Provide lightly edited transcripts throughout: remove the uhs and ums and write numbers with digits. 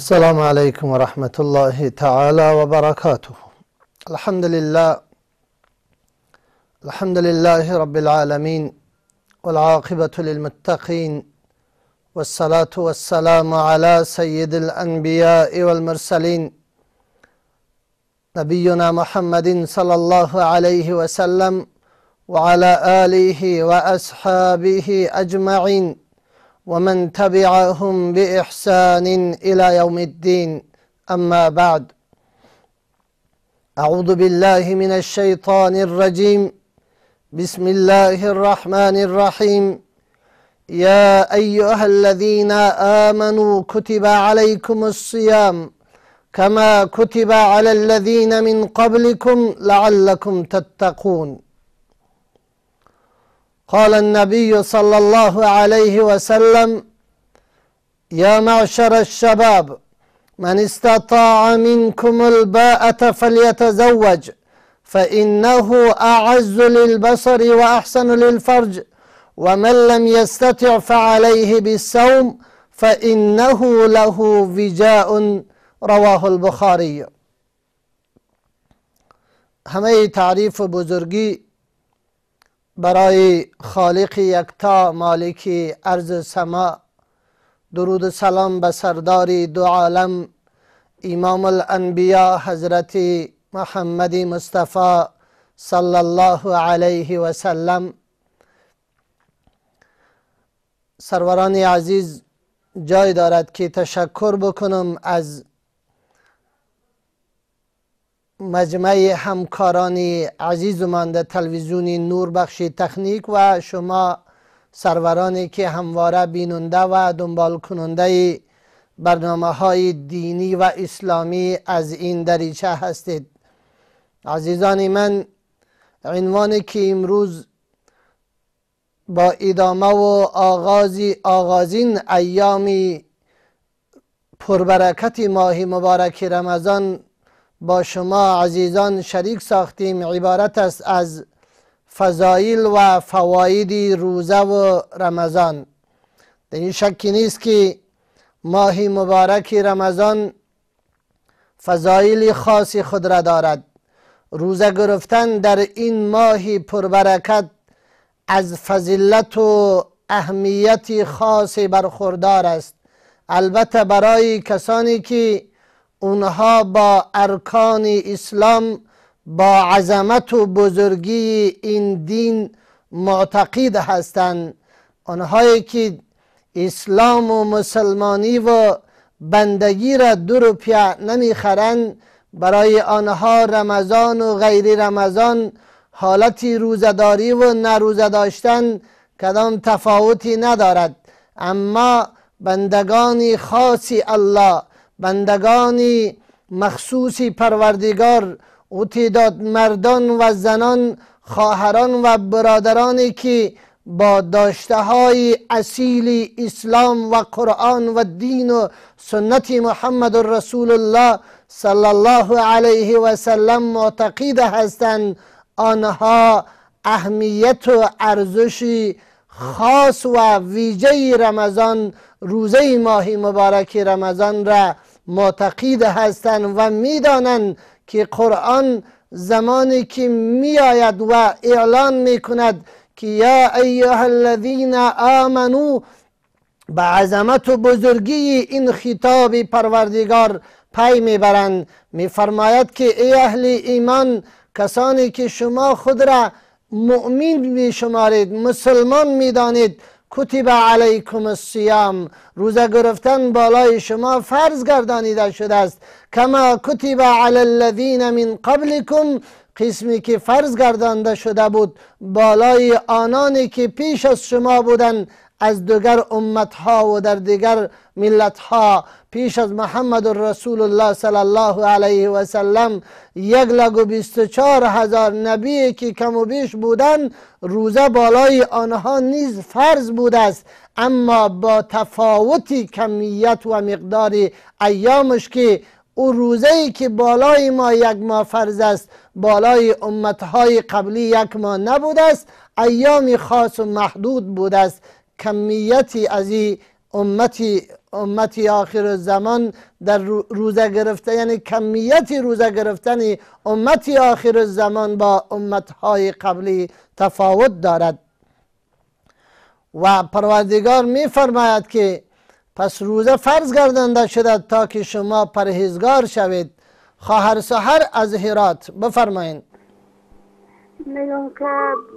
السلام عليكم ورحمة الله تعالى وبركاته. الحمد لله رب العالمين، والعاقبة للمتقين، والصلاة والسلام على سيد الأنبياء والمرسلين نبينا محمد صلى الله عليه وسلم وعلى آله وأصحابه أجمعين ومن تبعهم بإحسان إلى يوم الدين. أما بعد، أعوذ بالله من الشيطان الرجيم. بسم الله الرحمن الرحيم. يا أيها الذين آمنوا كتب عليكم الصيام كما كتب على الذين من قبلكم لعلكم تتقون. قال النبي صلى الله عليه وسلم: يا معشر الشباب، من استطاع منكم الباءة فليتزوج فإنه أعز للبصر وأحسن للفرج، ومن لم يستطع فعليه بالصوم فإنه له وجاء. رواه البخاری. همه تعریف و بزرگی برای خالق یکتا مالک ارض سما، درود و سلام به سردار دو عالم امام الانبیا حضرت محمد مصطفی صلی الله علیه و سلم. سروران عزیز، جای دارد که تشکر بکنم از مجمع همکاران عزیزمان در تلویزیون نوربخش تکنیک و شما سرورانی که همواره بیننده و دنبال کننده برنامه های دینی و اسلامی از این دریچه هستید. عزیزان من، عنوانی که امروز با ادامه و آغازین ایام پربرکت ماه مبارک رمضان با شما عزیزان شریک ساختیم عبارت است از فضایل و فواید روزه و رمضان. در این شکی نیست که ماه مبارک رمضان فضایل خاص خود را دارد. روزه گرفتن در این ماه پربرکت از فضیلت و اهمیت خاص برخوردار است، البته برای کسانی که اونها با ارکان اسلام، با عظمت و بزرگی این دین معتقد هستند. آنهایی که اسلام و مسلمانی و بندگی را 2 روپیه نمیخرند، برای آنها رمضان و غیر رمضان، حالتی روزداری و نروزه داشتن کدام تفاوتی ندارد. اما بندگان خاص الله، بندگان مخصوص پروردگار، او تعداد مردان و زنان، خواهران و برادرانی که با داشته های اصیل اسلام و قرآن و دین و سنت محمد رسول الله صلی الله علیه و سلم معتقد هستند، آنها اهمیت و ارزش خاص و ویژه رمضان، روزه ماه مبارک رمضان را معتقد هستند و میدانند که قرآن زمانی که می آید و اعلان می کند که یا ایها الذین آمنو، به عظمت و بزرگی این خطاب پروردگار پی میبرند. میفرماید که ای اهل ایمان، کسانی که شما خود را مؤمن میشمارید، مسلمان میدانید، کتب علیکم الصیام، روزه گرفتن بالای شما فرض گردانیده شده است. کما کتب علی الذین من قبلکم، قسمی که فرض گردانده شده بود بالای آنانی که پیش از شما بودند از دیگر امتها و در دیگر ملتها. پیش از محمد رسول الله صلی الله علیه و سلم 1,24,000 نبی که کم و بیش بودند، روزه بالای آنها نیز فرض بوده است، اما با تفاوت کمیت و مقدار ایامش که او روزه‌ای که بالای ما 1 ماه فرض است، بالای امتهای قبلی 1 ماه نبوده است، ایام خاص و محدود بوده است. کمیتی از این امتی امتی آخر الزمان در روزه گرفتن، یعنی کمیت روزه گرفتن امتی آخر الزمان با امتهای قبلی تفاوت دارد. و پروردگار می فرماید که پس روزه فرض گردانده شده تا که شما پرهیزگار شوید. خواهر سحر از هرات بفرمایید. میگم که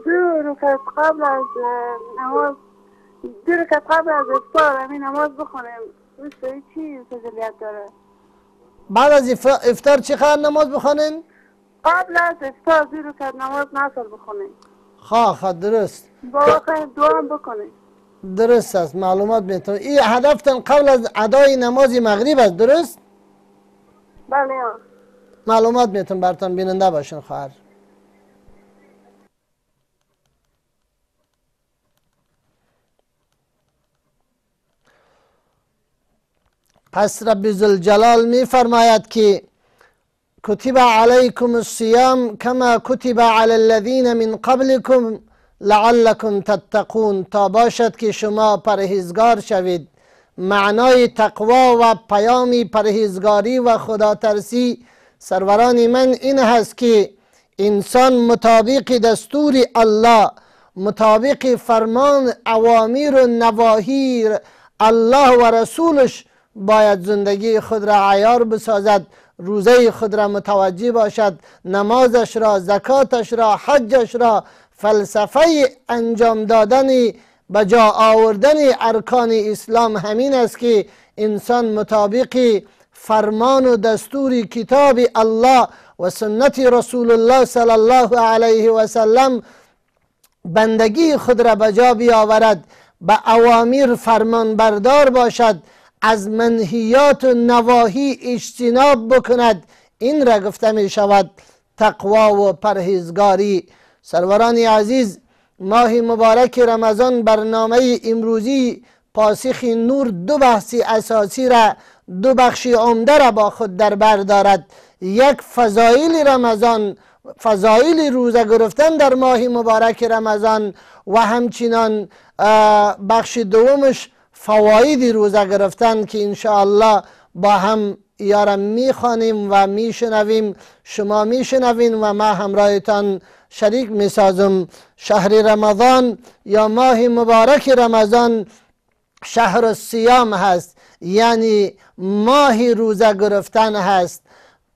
دو رکعت قبل از نماز، دو رکعت قبل از افطار همین نماز بخونیم، روی چی فضیلت داره؟ بعد از افطار چقدر نماز بخونین؟ قبل از افطار دو رکعت نماز نفل بخونیم. خواه درست، با آخر دعا هم بکنیم. درست است. معلومات میتونم. این هدفتان قبل از ادای نماز مغرب است، درست؟ بله. معلومات میتونم براتون بیننده باشین خواهر. پس رب ذوالجلال می فرماید که کتب علیکم الصیام کما کتب علی الذین من قبلکم لعلکم تتقون، تا باشد که شما پرهیزگار شوید. معنای تقوا و پیام پرهیزگاری و خداترسی سروران من این هست که انسان مطابق دستور الله، مطابق فرمان اوامر و نواهی الله و رسولش باید زندگی خود را عیار بسازد، روزه خود را متوجه باشد، نمازش را، زکاتش را، حجش را. فلسفه انجام دادن به جا آوردن ارکان اسلام همین است که انسان مطابق فرمان و دستور کتاب الله و سنت رسول الله صلی الله علیه و سلم بندگی خود را به جا بیاورد، به اوامر فرمان بردار باشد، از منهیات و نواهی اجتناب بکند. این را گفته می شود تقوا و پرهیزگاری. سروران عزیز، ماه مبارک رمضان برنامه امروزی پاسخ نور دو بحث اساسی را، دو بخش عمده را با خود در بر دارد. یک فضایل رمضان، فضایل روزه گرفتن در ماه مبارک رمضان، و همچنان بخش دومش فواید روزه گرفتن که انشاءالله با هم یارم میخوانیم و میشنویم، شما میشنوین و ما همراهتان شریک میسازم. شهر رمضان یا ماه مبارک رمضان شهر الصیام هست، یعنی ماه روزه گرفتن هست.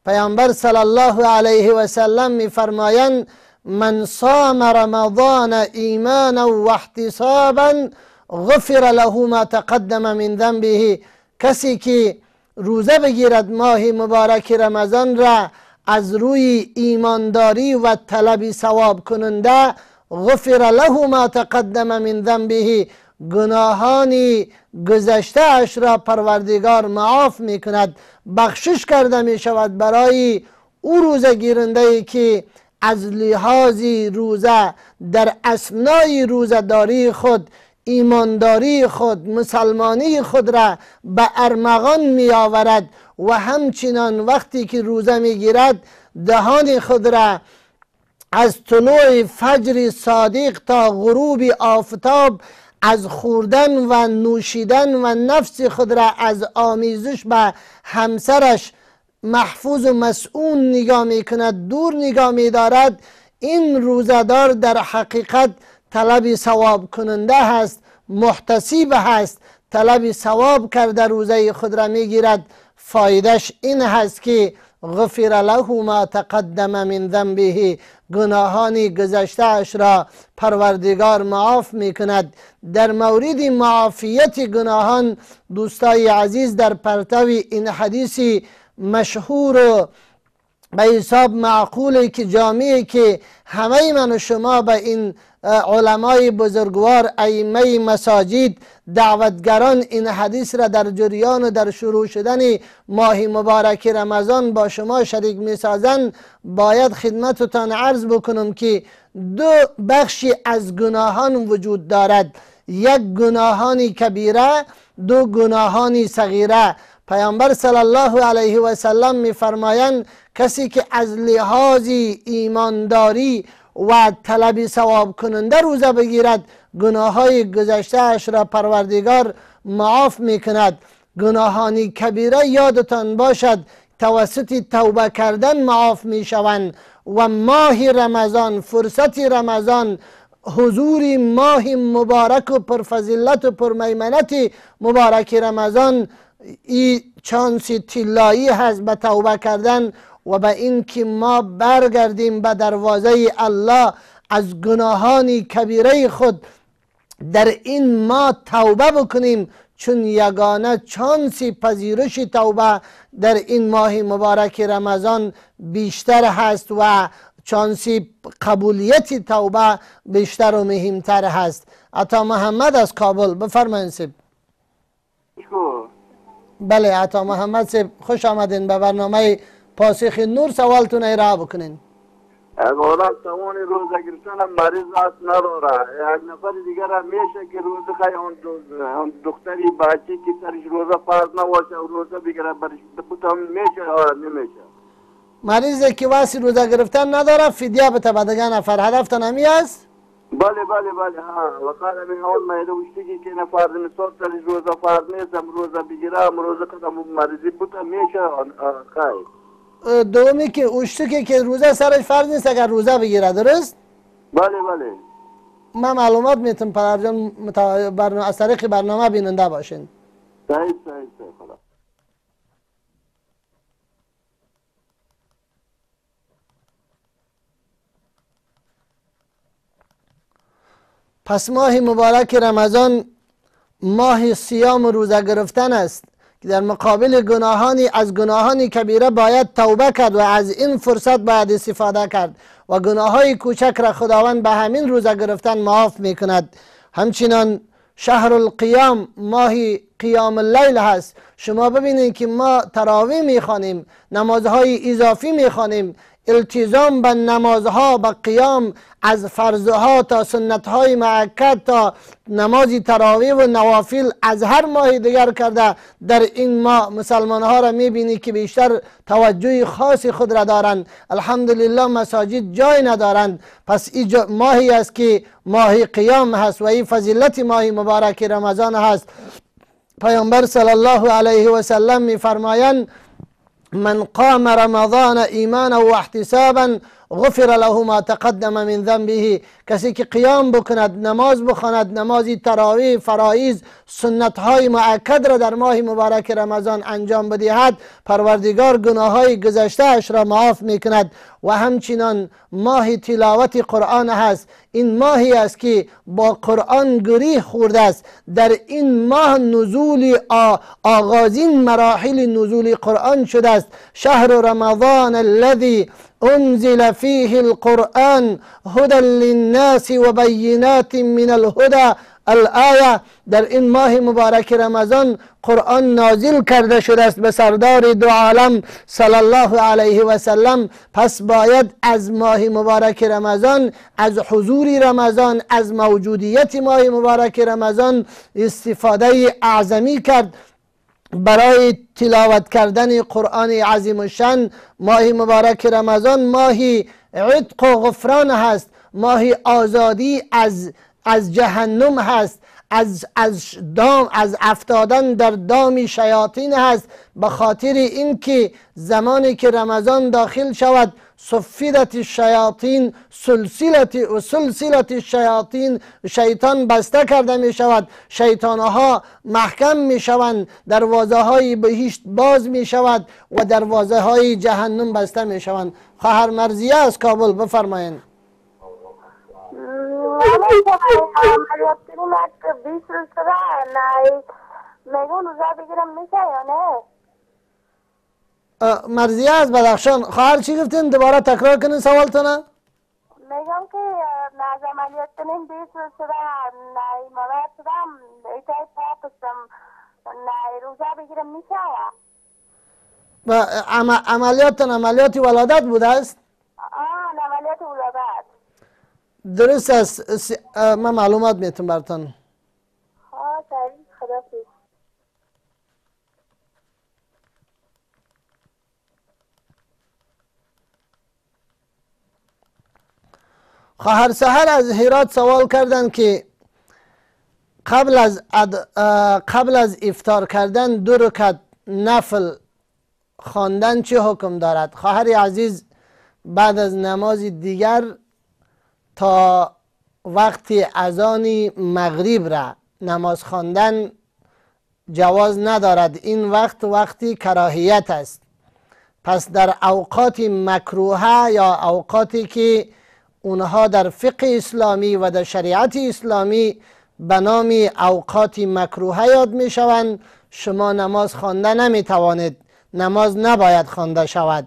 پیامبر صلی الله علیه و سلم میفرمایند من صام رمضان ایمانا و احتسابا غفر له ما تقدم من ذنبه، کسی که روزه بگیرد ماه مبارک رمضان را از روی ایمانداری و طلب ثواب کننده، غفر له ما تقدم من ذنبه، گناهان گذشته اش را پروردگار معاف می کند، بخشش کرده می شود برای او روزه گیرنده ای که از لحاظ روزه در اثنای روزه داری خود، ایمانداری خود، مسلمانی خود را به ارمغان می آورد و همچنان وقتی که روزه می گیرد دهان خود را از طلوع فجر صادق تا غروب آفتاب از خوردن و نوشیدن و نفس خود را از آمیزش به همسرش محفوظ و مسئول نگاه می کند، دور نگاه می دارد. این روزدار در حقیقت طلب ثواب کننده هست، محتسب هست، طلب ثواب کرده روزه خود را می گیرد. فایدهش این هست که غفر له ما تقدم من ذنبه، گناهان گذشته اش را پروردگار معاف می کند. در مورد معافیت گناهان دوستای عزیز، در پرتو این حدیث مشهور و به حساب معقولی که جامعی که همه من و شما به این علمای بزرگوار، ائمه مساجد، دعوتگران این حدیث را در جریان و در شروع شدن ماه مبارک رمضان با شما شریک می سازند، باید خدمتتان عرض بکنم که دو بخشی از گناهان وجود دارد، یک گناهان کبیره، دو گناهان صغیره. پیامبر صلی الله علیه و سلم می فرمایند کسی که از لحاظ ایمانداری و طلب ثواب کننده روزه بگیرد، گناههای گذشته اش را پروردگار معاف می کند. گناهانی کبیره یادتان باشد توسط توبه کردن معاف می شوند و ماه رمضان، فرصت رمضان، حضور ماه مبارک و پرفضیلت و پرمیمنت مبارک رمضان این چانس طلایی هست به توبه کردن و به این که ما برگردیم به دروازه الله از گناهان کبیره خود در این ماه توبه بکنیم، چون یگانه چانس پذیرش توبه در این ماه مبارک رمضان بیشتر هست و چانس قبولیت توبه بیشتر و مهمتر هست. عطا محمد از کابل، بفرمایید سیب. بله عطا محمد سیب، خوش آمدین به برنامه پاسخ نور. سوالتون ارائه بکنین. مولا توان روزه گرفتن مریض است نداره. یک نفر دیگر هم میشه که روزه خیلی اون دختری بچه که سرش روزه فرض نباشه و روزه بگیره برش بودم میشه یا نمیشه؟ مریضی که واسه روزه گرفتن نداره فدیه بده به دیگه نفر. هدفتان همی است؟ بله ها. وقال من اول ما یدوشتی که نفر نصاب سرش روزه فرض نیست روزه بگیره روزه کدام مریضی بودم میشه خیلی. دومی که اوشتکی که روزه سرش فرض نیست اگر روزه بگیره، درست؟ بله. من معلومات میتونم پدر جان از طریق برنامه بیننده باشین. صحیح خدا. پس ماه مبارک رمضان ماه صیام و روزه گرفتن است که در مقابل گناهانی کبیره باید توبه کرد و از این فرصت باید استفاده کرد و گناههای کوچک را خداوند به همین روزه گرفتن معاف میکند. همچنان شهر القیام، ماه قیام اللیل هست. شما ببینید که ما تراویح میخوانیم، نمازهای اضافی میخوانیم، التزام به نمازها، به قیام از فرضها تا سنتهای مؤکد تا نماز تراویح و نوافل از هر ماه دیگر کرده. در این ماه مسلمان ها را میبینی که بیشتر توجه خاص خود را دارند. الحمدلله مساجد جای ندارند. پس این ماهی است که ماه قیام هست و این فضیلت ماه مبارک رمضان هست. پیامبر صلی الله علیه و سلم میفرمایند من قام رمضان ایمانا و احتسابا غفر له ما تقدم من ذنبه. کسی که قیام بکند، نماز بخواند، نماز تراویح، فرایض، سنت های مؤکد را در ماه مبارک رمضان انجام بدهد، پروردگار گناه های گذشته اش را معاف میکند. و همچنان ماه تلاوت قرآن هست. این ماهی است که با قرآن گریه خورده است. در این ماه نزول آغازین مراحل نزول قرآن شده است. شهر رمضان الذي انزل فيه القرآن هدى للناس و بینات من الهدى الآیه. در این ماه مبارک رمضان قرآن نازل کرده شده است به سردار دو عالم صلی الله علیه و سلم. پس باید از ماه مبارک رمضان، از حضور رمضان، از موجودیت ماه مبارک رمضان استفاده اعظمی کرد برای تلاوت کردن قرآن عظیم الشان. ماه مبارک رمضان ماه عتق و غفران هست، ماه آزادی از جهنم هست، از افتادن در دام شیاطین هست. به خاطر اینکه زمانی که رمضان داخل شود صفیدت الشیاطین سلسلت الشیاطین، شیطان بسته کرده می شود، شیطانها محکم می شوند، دروازه های بهشت باز می شود و دروازه های جهنم بسته می شوند. خواهر مرزیه از کابل، بفرمایید. عملیات کنیم که 20 روز شده میگون روزه بگیرم میشه یا نه؟ مرزیه از بدخشان. خواهر چی گفتین؟ دوباره تکرار کنین سوالتونه. میگم که از عملیات کنیم 20 روز شده مادر شدم ایتای پاکستم روزه بگیرم میشه؟ عملیات ولادت بوده است؟ عملیات ولادت درست است. من معلومات میتونم براتون. خدافظ. خواهر سحر از هرات سوال کردن که قبل از افطار کردن 2 رکعت نفل خواندن چه حکم دارد؟ خواهر عزیز، بعد از نماز دیگر تا وقت اذان مغرب را نماز خواندن جواز ندارد. این وقتی کراهیت است. پس در اوقات مکروهه یا اوقاتی که اونها در فقه اسلامی و در شریعت اسلامی به نام اوقات مکروهه یاد می شوند، شما نماز خوانده نمی توانید. نماز نباید خوانده شود.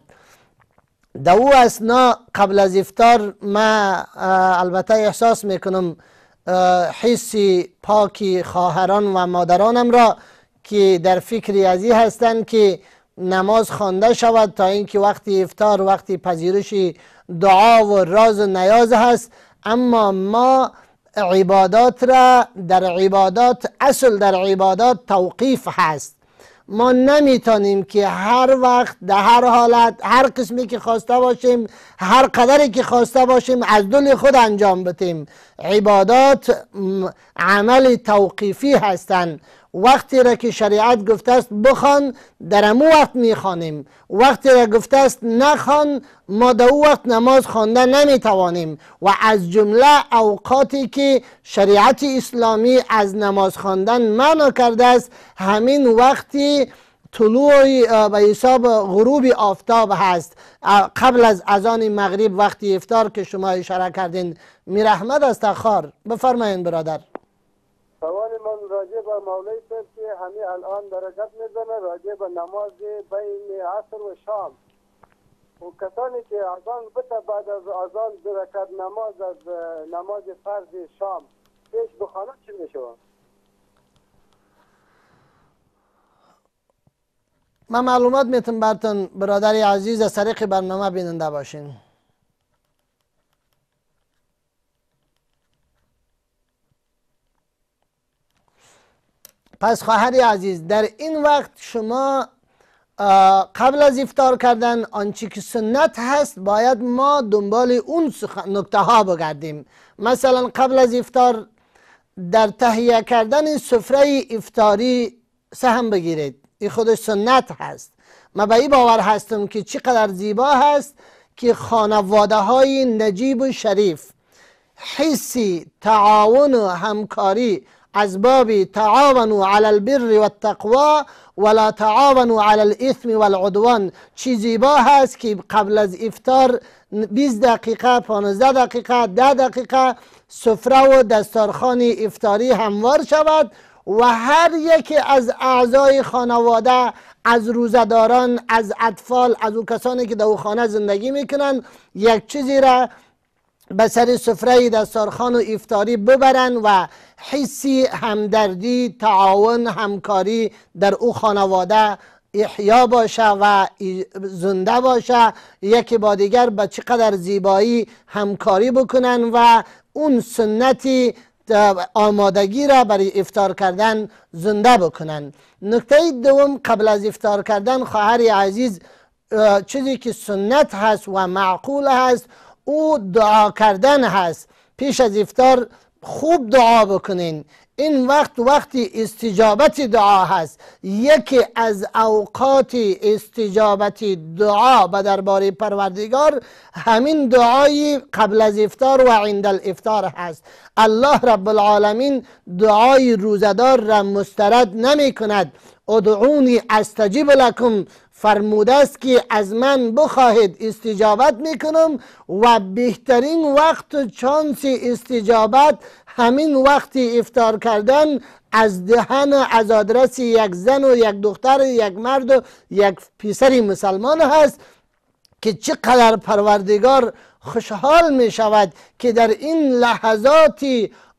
در او اثنا قبل از افطار ما البته احساس میکنم حس پاکی خواهران و مادرانم را که در فکری ازی هستند که نماز خوانده شود تا اینکه وقتی افطار وقتی پذیرش دعا و راز و نیاز هست. اما ما عبادات را در عبادات اصل در عبادات توقیف هست. ما نمیتونیم که هر وقت در هر حالت هر قسمی که خواسته باشیم هر قدری که خواسته باشیم از دل خود انجام بدیم. عبادات عمل توقیفی هستند. وقتی را که شریعت گفته است بخوان در امو وقت میخوانیم، وقتی را گفته است نخوان ما در او وقت نماز خوانده نمیتوانیم. و از جمله اوقاتی که شریعت اسلامی از نماز خواندن منع کرده است همین وقتی طلوع به حساب غروب آفتاب هست، قبل از اذان مغرب وقتی افطار که شما اشاره کردین. میرحمد است اخار، بفرمایید برادر. سوال من راجع به مولوی صاحب که همین الان درجت میزنه راجع به نماز بین عصر و شام و کسانی که اذان بته بعد از اذان 2 رکعت نماز از نماز فرض شام پیش بخوانه چی میشه؟ من معلومات میتونم براتون برادر عزیز از طریق برنامه بیننده باشین. پس خواهر عزیز در این وقت شما قبل از افطار کردن آنچه که سنت هست باید ما دنبال اون نکته ها بگردیم. مثلا قبل از افطار در تهیه کردن سفره افطاری سهم بگیرید، این خودش سنت هست. من به این باور هستم که چقدر زیبا هست که خانواده های نجیب و شریف حسی تعاون و همکاری از باب تعاونوا علی البر والتقوی ولا تعاونوا علی الاثم والعدوان چی زیبا هست که قبل از افطار 20 دقیقه 15 دقیقه 10 دقیقه سفره و دستارخوان افطاری هموار شود و هر یکی از اعضای خانواده، از روزداران، از اطفال، از اون کسانی که در اون خانه زندگی میکنن یک چیزی را به سر سفره دستارخوان و افطاری ببرن و حسی همدردی، تعاون، همکاری در او خانواده احیا باشه و زنده باشه. یکی با دیگر به چقدر زیبایی همکاری بکنن و اون سنتی آمادگی را برای افطار کردن زنده بکنن. نکته دوم قبل از افطار کردن خواهر عزیز چیزی که سنت هست و معقول هست او دعا کردن هست. پیش از افطار خوب دعا بکنین. این وقت استجابت دعا هست. یکی از اوقات استجابت دعا به دربار پروردگار همین دعای قبل از افطار و عند الافطار هست. الله رب العالمین دعای روزدار را مسترد نمی کند. ادعونی استجیب لکم فرموده است که از من بخواهید استجابت میکنم و بهترین وقت چانس استجابت همین وقت افطار کردن از دهن از آدرس یک زن و یک دختر یک مرد و یک پسر مسلمان هست که چقدر پروردگار خوشحال می شود که در این لحظات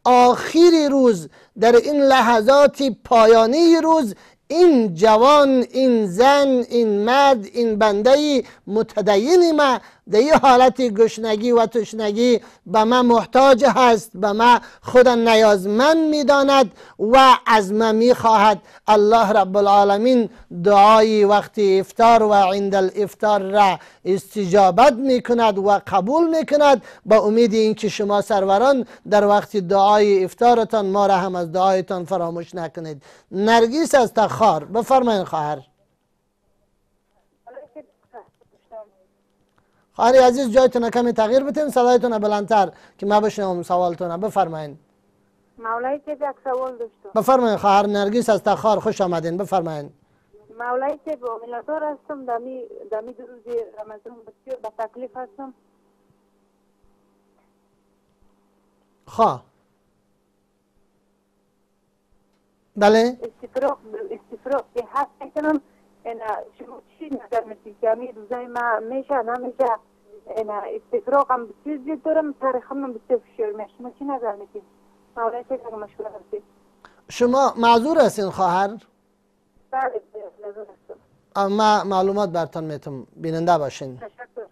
آخری روز، در این لحظات پایانی روز این جوان، این زن، این مرد، این بنده متدین ما در این حالت گشنگی و تشنگی به من محتاج هست، به من خود نیازمند میداند و از من میخواهد. الله رب العالمین دعای وقتی افطار و عند الافطار را استجابت میکند و قبول میکند. با امید اینکه شما سروران در وقت دعای افطارتان ما را هم از دعایتان فراموش نکنید. نرگس از تخار، بفرمایید خواهر. خواهر عزیز جایتون کمی تغییر بتین، صدایتون بلندتر که ما بشنوم سوالتون. بفرمایید. مولای که یک سوال داشتم. بفرمایید خواهر نرگس از تخار، خوش آمدین. بفرمایید. مولای که با ملاتار هستم، دمی دو روز رمضان بسیار با تکلیف هستم. خواه بله استفراغ که هست میکنم. شما چی نظر میتونید که همین روزای ما میشه نمیشه؟ استفراغ هم بسیار زیاد دارم، تاریخم هم بسیار فشار میشه. شما چی نظر میتونید؟ مولای که مشغول هستید. شما معذور هستین خواهر؟ بله معذور هستم. ما معلومات برتان میتونم، بیننده باشین. تشکر.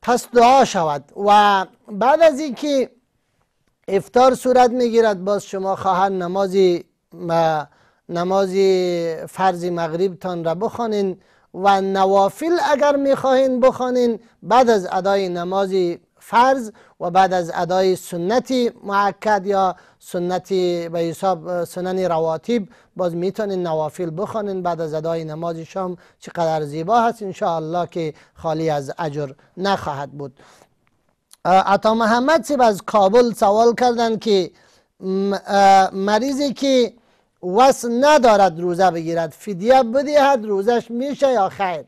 پس دعا شود و بعد از اینکه افطار صورت میگیرد باز شما خواهر نمازی فرض مغرب تان را بخوانین و نوافل اگر میخواهین بخوانین بعد از ادای نماز فرض و بعد از ادای سنتی مؤکد یا سنتی به حساب سنن رواتب باز میتونین نوافل بخوانین بعد از ادای نماز شام. چقدر زیبا هست، ان شاء الله که خالی از اجر نخواهد بود. عطا محمد صاحب از کابل سوال کردند که مریضی که وس ندارد روزه بگیرد فدیه بدهد روزش میشه یا خیر؟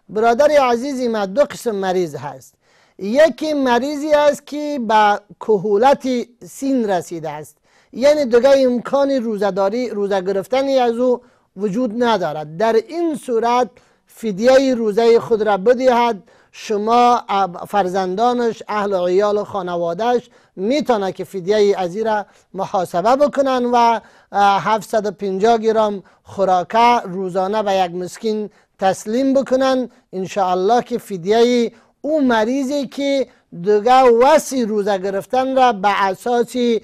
برادر عزیزی ما دو قسم مریض هست. یکی مریضی است که به کهولت سین رسیده است، یعنی دیگه امکان روزه گرفتنی از او وجود ندارد. در این صورت فدیه روزه خود را بدهد. شما فرزندانش، اهل و عیال و خانوادهش میتونه که فدیه از این را محاسبه بکنن و 750 گرم خوراکه روزانه به یک مسکین تسلیم بکنن. انشاءالله که فدیه او مریضی که دیگه وسی روزه گرفتن را به اساسی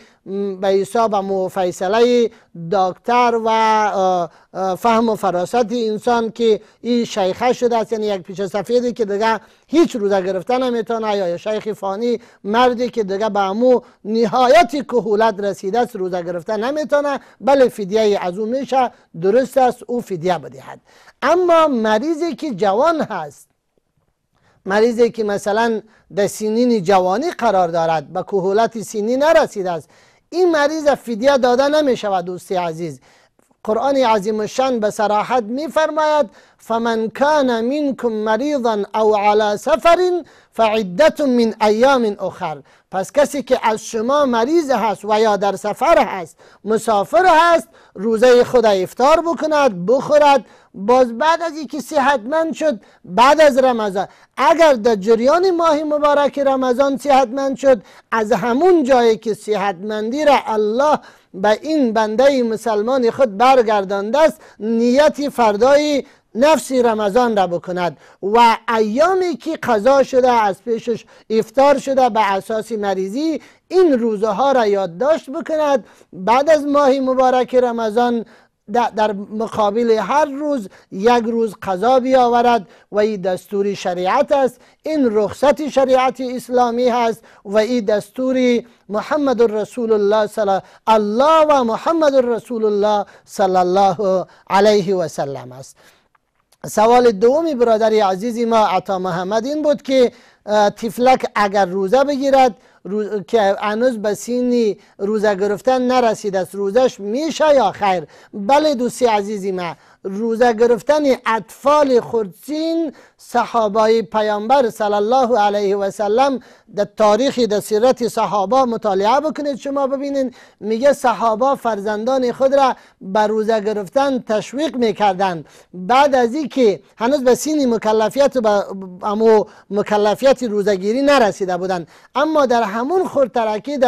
به حساب فیصله دکتر و فهم و فراست انسان که این شیخه شده است، یعنی یک پیش سفیدی که دیگه هیچ روزه گرفتن نمیتونه، یا شیخ فانی مردی که دیگه به امو نهایت کهولت رسیده است روزه گرفتن نمیتونه، بله فدیه از او میشه، درست است او فدیه بدهد. اما مریضی که جوان هست، مریضی که مثلا در سنین جوانی قرار دارد، به کهولت سنی نرسیده است، این مریض فدیه داده نمی شود. دوستی عزیز، قرآن عظیم الشان به صراحت می فرماید فمن کان منکم مریضا او علی سفر فعدت من ایام اخر. پس کسی که از شما مریض هست و یا در سفر هست، مسافر هست، روزه خود افطار بکند، بخورد، باز بعد از اینکه صحتمند شد بعد از رمضان، اگر در جریان ماه مبارک رمضان صحتمند شد، از همون جایی که صحتمندی را الله به این بنده مسلمان خود برگردانده است، نیت فردای نفس رمضان را بکند و ایامی که قضا شده از پیشش افطار شده به اساس مریضی، این روزها را یادداشت بکند. بعد از ماه مبارک رمضان در مقابل هر روز یک روز قضا بیاورد و این دستور شریعت است، این رخصت شریعت اسلامی هست و این دستور محمد رسول الله و محمد رسول الله صلی الله علیه و سلم است. سوال دومی برادر عزیزی ما عطا محمد این بود که طفلک اگر روزه بگیرد که هنوز به سین روزه گرفتن نرسیده است، روزش میشه یا خیر؟ بله دوستی عزیزی ما، روزه گرفتن اطفال خردسین صحابه پیامبر صلی الله علیه و سلم در تاریخ در سیرت صحابه مطالعه بکنید، شما ببینید میگه صحابه فرزندان خود را به روزه گرفتن تشویق میکردند بعد از اینکه هنوز به سین مکلفیت و مکلفیت روزهگیری نرسیده بودند، اما در همون خردترکی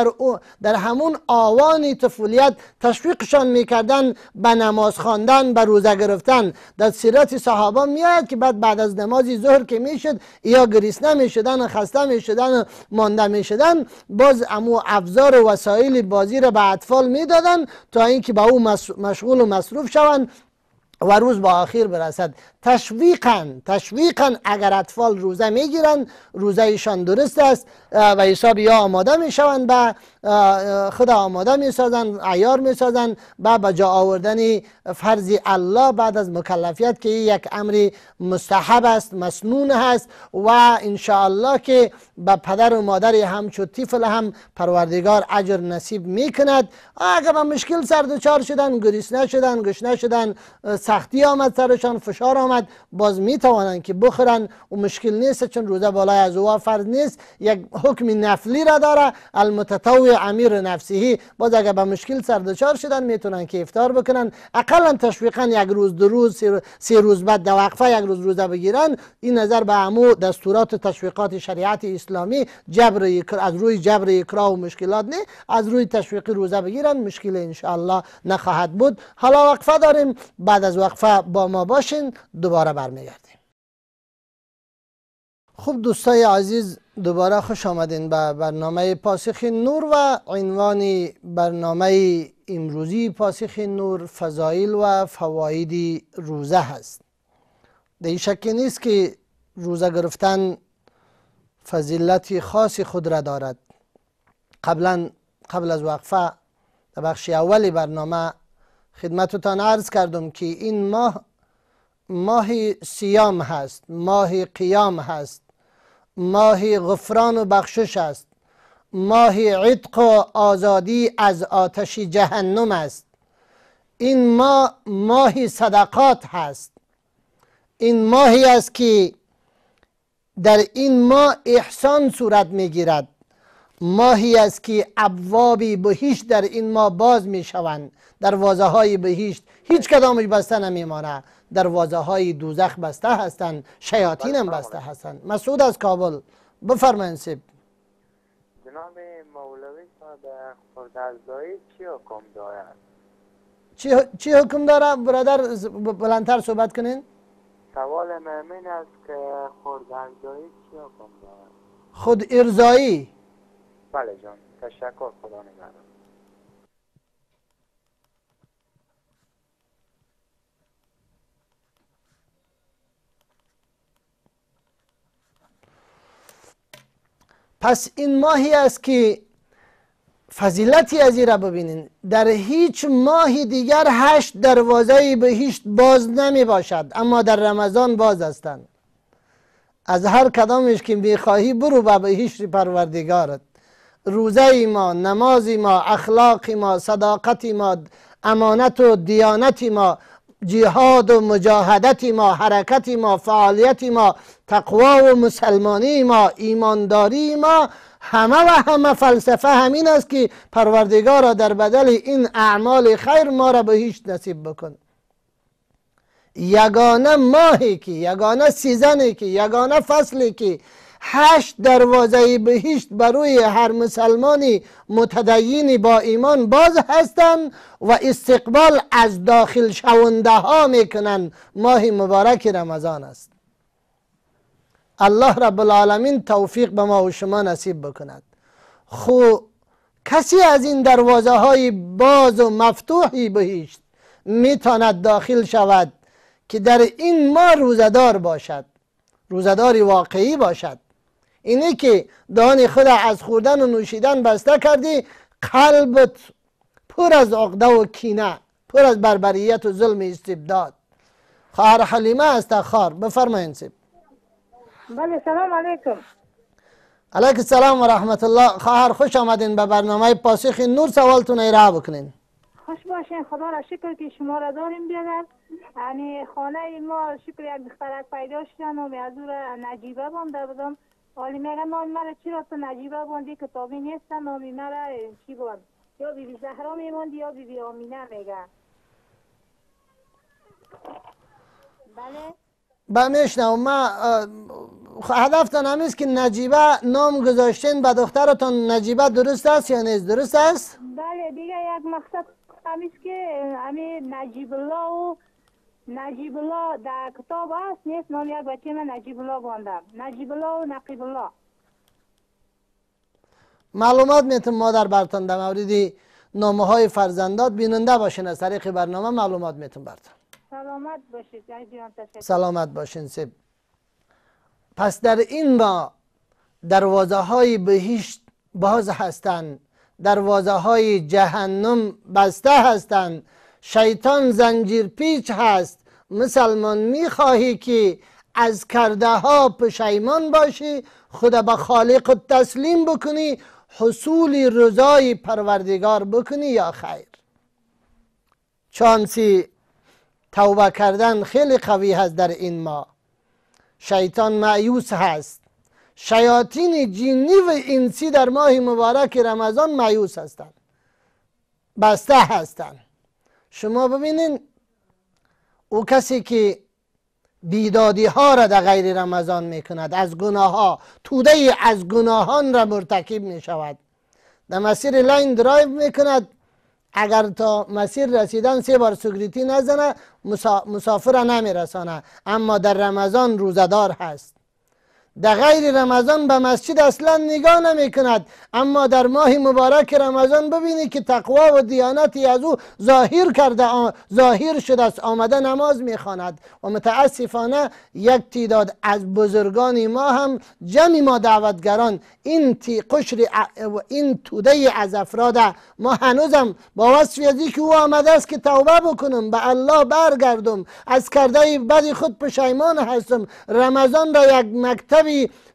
در همون آوان طفولیت تشویقشان میکردن به نماز خواندن، به روزه گرفتن. در سیرت صحابه میاد که بعد از نماز ظهر که میشد یا گریسنه میشدن، خسته میشدن، مانده میشدن، باز امو ابزار و وسایل بازی را به اطفال میدادن تا اینکه با او مشغول و مصروف شوند و روز با آخر برسد. تشویقاً اگر اطفال روزه میگیرند، روزه ایشان درست است و حساب یا آماده میشوند، به خدا آماده میسازند، عیار میسازند به جا آوردن فرض الله بعد از مکلفیت که یک امر مستحب است، مسنون هست و انشاءالله که به پدر و مادر همچو طفل هم پروردگار اجر نصیب میکند. اگر به مشکل سر دچار شدن، گریسنه شدن، گشنه شدن، سختی آمد سرشان، فشار آمد، باز میتوانند که بخورن و مشکل نیست، چون روزه بالای از او فرض نیست، یک حکم نفلی را داره، المتطوع امیر نفسه. باز اگر به مشکل سر دچار شدن میتونن که افطار بکنن، اقلا تشویقا یک روز دو روز سه روز بعد در وقفه یک روز روزه بگیرن. این نظر به عمو دستورات و تشویقات شریعت اسلامی از روی جبر اکراه و مشکلات نه، از روی تشویق روزه بگیرن، مشکل انشاءالله نخواهد بود. حالا وقفه داریم، بعد از وقفه با ما باشین، دوباره برمیگردیم. خوب دوستای عزیز، دوباره خوش آمدین به برنامه پاسخ نور و عنوان برنامه امروزی پاسخ نور فضایل و فواید روزه هست. در شکی نیست که روزه گرفتن فضیلت خاص خود را دارد. قبل از وقفه در بخش اولی برنامه خدمتتان عرض کردم که این ماه سیام هست، ماه قیام هست، ماه غفران و بخشش است، ماه عتق و آزادی از آتش جهنم است. این ماه صدقات هست. این ماهی است که در این ماه احسان صورت میگیرد. ماهی است که ابواب بهشت در این ماه باز می شوند. دروازه های بهشت هیچ کدامش بسته نمیمانه، دروازه های دوزخ بسته هستند، شیاطین هم بسته هستند. مسعود از کابل، بفرمایید. جناب مولوی صاحب، خردازدایی چی حکم دارد؟ چی حکم داره برادر؟ بلندتر صحبت کنین. سوال من است که خردازدایی چی حکم دارد؟ خود ارضایی. بله جان، تشکر، خدا نگهدار. پس این ماهی است که فضیلتی از این را ببینین، در هیچ ماه دیگر 8 دروازه بهشت باز نمی باشد، اما در رمضان باز هستند. از هر کدامش که میخواهی برو به بهشت پروردگارت. روزه ما، نماز ما، اخلاق ما، صداقت ما، امانت و دیانت ما، جهاد و مجاهدت ما، حرکت ما، فعالیت ما، تقوا و مسلمانی ما، ایمانداری ما، همه فلسفه همین است که پروردگار در بدل این اعمال خیر ما را بهشت نصیب بکن. یگانه ماهی که، یگانه سیزنی که، یگانه فصلی که 8 دروازه بهشت بروی هر مسلمانی متدین با ایمان باز هستند و استقبال از داخل شونده ها میکنند، ماه مبارک رمضان است. الله رب العالمین توفیق به ما و شما نصیب بکند. کسی از این دروازه های باز و مفتوحی بهشت میتواند داخل شود که در این ماه روزدار باشد، روزداری واقعی باشد. اینه که دهان خود از خوردن و نوشیدن بسته کردی، قلبت پر از عقده و کینه، پر از بربریت و ظلم استبداد. خواهر حلیمه است خار، بفرمایید. بله، سلام علیکم. علیکم السلام و رحمت الله. خواهر خوش آمدین به برنامه پاسخ نور. سوالتون ارائه بکنین. خوش باشین، خدا را شکر که شما را داریم بیادر. یعنی خانه ما شکر یک دخترک پیدا شدن و از او را نجیبه بانده بودم. حالی میگن نام مرا چرا تو نجیبه باندی، کتابی نیستن، نامی مرا چی باند؟ یا بیبی زهرا میماندی یا بیبی آمینه میگن. بله میشنم. ما هدفتان هم است که نجیبه نام گذاشتین به دخترتان. نجیبه درست است یا نیست؟ درست است؟ بله دیگه یک مقصد همیست که همین نجیب الله در کتاب هست نیست. نام یک بچه من نجیب الله باندم. نجیب الله و نقیب الله. معلومات میتون مادر برتان در مورد نامه های فرزندات بیننده باشین. از طریق برنامه معلومات میتون برتان. سلامت باشید. سلامت باشین سب. پس در این ما دروازه های بهشت باز هستند، دروازه های جهنم بسته هستند. شیطان زنجیر پیچ هست. مسلمان میخواهی که از کرده ها پشیمان باشی، خدا به خالق تسلیم بکنی، حصول رضای پروردگار بکنی یا خیر. چانسی توبه کردن خیلی قوی هست در این ماه. شیطان مایوس هست. شیاطین جنی و انسی در ماه مبارک رمضان مایوس هستند، بسته هستند. شما ببینین او کسی که بیدادی ها را در غیر رمضان میکند، از گناه ها، توده از گناهان را مرتکب می شود. در مسیر لاین درایو میکند، اگر تا مسیر رسیدن 3 بار سیگریتی نزنه مسافر را نمیرسانه، اما در رمضان روزدار هست. در غیر رمضان به مسجد اصلا نگاه نمی کند، اما در ماه مبارک رمضان ببینی که تقوا و دیانتی از او ظاهر شده است، آمده نماز می خواند. و متاسفانه یک تعداد از بزرگان ما هم، جمعی ما دعوتگران، این توده از افراد ما هنوزم با وصف ازی که او آمده است که توبه بکنم، به الله برگردم، از کرده بدی خود پشیمان هستم، رمضان را یک مکتب